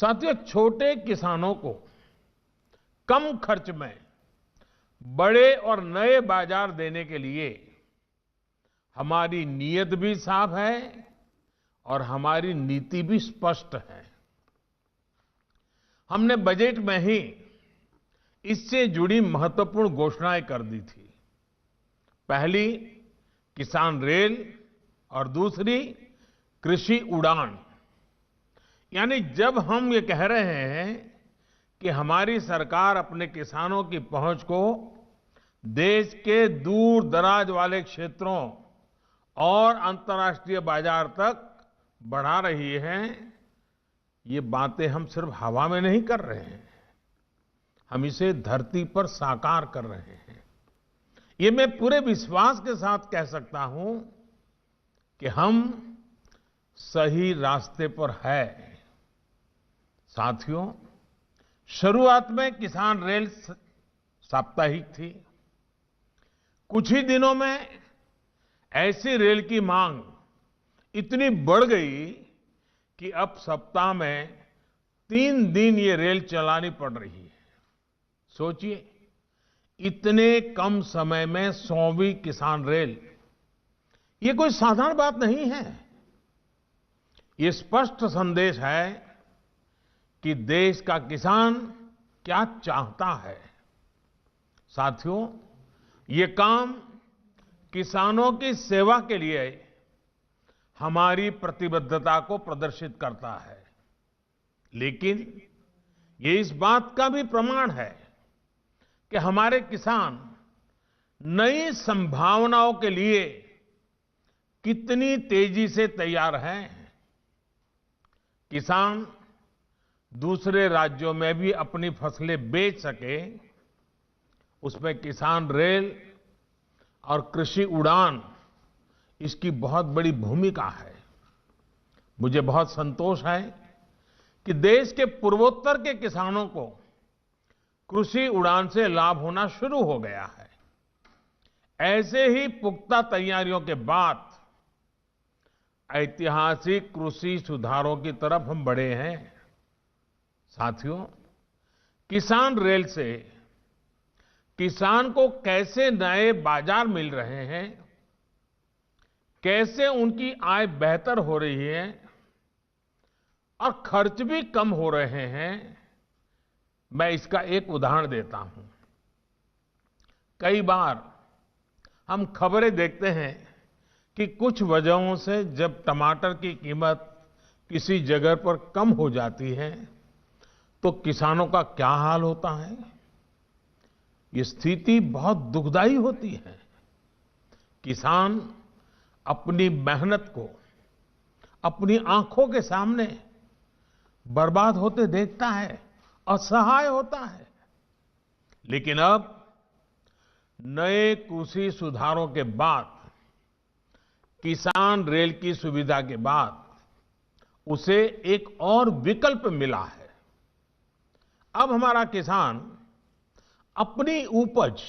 साथियों, छोटे किसानों को कम खर्च में बड़े और नए बाजार देने के लिए हमारी नीयत भी साफ है और हमारी नीति भी स्पष्ट है। हमने बजट में ही इससे जुड़ी महत्वपूर्ण घोषणाएं कर दी थी। पहली किसान रेल और दूसरी कृषि उड़ान। यानी जब हम ये कह रहे हैं कि हमारी सरकार अपने किसानों की पहुंच को देश के दूर दराज वाले क्षेत्रों और अंतर्राष्ट्रीय बाजार तक बढ़ा रही है, ये बातें हम सिर्फ हवा में नहीं कर रहे हैं, हम इसे धरती पर साकार कर रहे हैं। ये मैं पूरे विश्वास के साथ कह सकता हूं कि हम सही रास्ते पर है। साथियों, शुरुआत में किसान रेल साप्ताहिक थी। कुछ ही दिनों में ऐसी रेल की मांग इतनी बढ़ गई कि अब सप्ताह में 3 दिन ये रेल चलानी पड़ रही है। सोचिए, इतने कम समय में 100वीं किसान रेल, ये कोई साधारण बात नहीं है। ये स्पष्ट संदेश है कि देश का किसान क्या चाहता है। साथियों, ये काम किसानों की सेवा के लिए हमारी प्रतिबद्धता को प्रदर्शित करता है, लेकिन ये इस बात का भी प्रमाण है कि हमारे किसान नई संभावनाओं के लिए कितनी तेजी से तैयार हैं। किसान दूसरे राज्यों में भी अपनी फसलें बेच सके, उसमें किसान रेल और कृषि उड़ान, इसकी बहुत बड़ी भूमिका है। मुझे बहुत संतोष है कि देश के पूर्वोत्तर के किसानों को कृषि उड़ान से लाभ होना शुरू हो गया है। ऐसे ही पुख्ता तैयारियों के बाद ऐतिहासिक कृषि सुधारों की तरफ हम बढ़े हैं। साथियों, किसान रेल से किसान को कैसे नए बाजार मिल रहे हैं, कैसे उनकी आय बेहतर हो रही है और खर्च भी कम हो रहे हैं, मैं इसका एक उदाहरण देता हूं। कई बार हम खबरें देखते हैं कि कुछ वजहों से जब टमाटर की कीमत किसी जगह पर कम हो जाती है तो किसानों का क्या हाल होता है। ये स्थिति बहुत दुखदाई होती है। किसान अपनी मेहनत को अपनी आंखों के सामने बर्बाद होते देखता है, असहाय होता है। लेकिन अब नए कृषि सुधारों के बाद, किसान रेल की सुविधा के बाद उसे एक और विकल्प मिला है। अब हमारा किसान अपनी उपज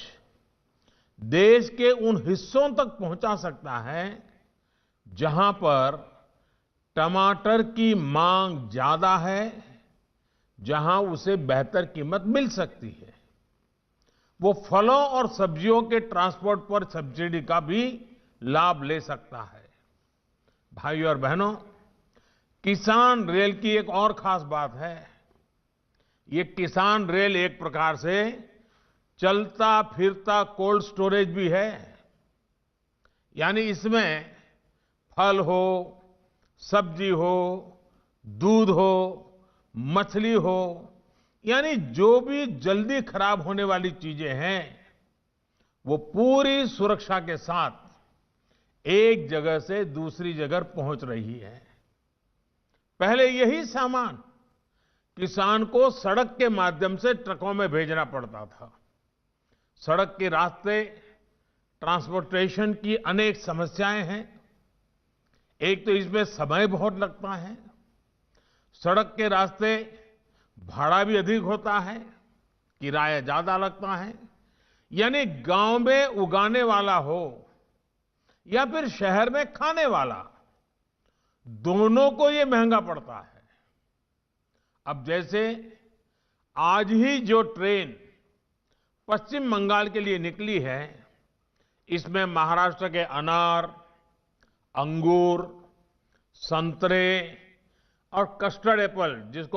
देश के उन हिस्सों तक पहुंचा सकता है जहां पर टमाटर की मांग ज्यादा है, जहां उसे बेहतर कीमत मिल सकती है। वो फलों और सब्जियों के ट्रांसपोर्ट पर सब्सिडी का भी लाभ ले सकता है। भाइयों और बहनों, किसान रेल की एक और खास बात है। ये किसान रेल एक प्रकार से चलता फिरता कोल्ड स्टोरेज भी है। यानी इसमें फल हो, सब्जी हो, दूध हो, मछली हो, यानी जो भी जल्दी खराब होने वाली चीजें हैं, वो पूरी सुरक्षा के साथ एक जगह से दूसरी जगह पहुंच रही है। पहले यही सामान किसान को सड़क के माध्यम से ट्रकों में भेजना पड़ता था। सड़क के रास्ते ट्रांसपोर्टेशन की अनेक समस्याएं हैं। एक तो इसमें समय बहुत लगता है, सड़क के रास्ते भाड़ा भी अधिक होता है, किराया ज्यादा लगता है। यानी गांव में उगाने वाला हो या फिर शहर में खाने वाला, दोनों को ये महंगा पड़ता है। अब जैसे आज ही जो ट्रेन पश्चिम बंगाल के लिए निकली है, इसमें महाराष्ट्र के अनार, अंगूर, संतरे और कस्टर्ड एप्पल जिसको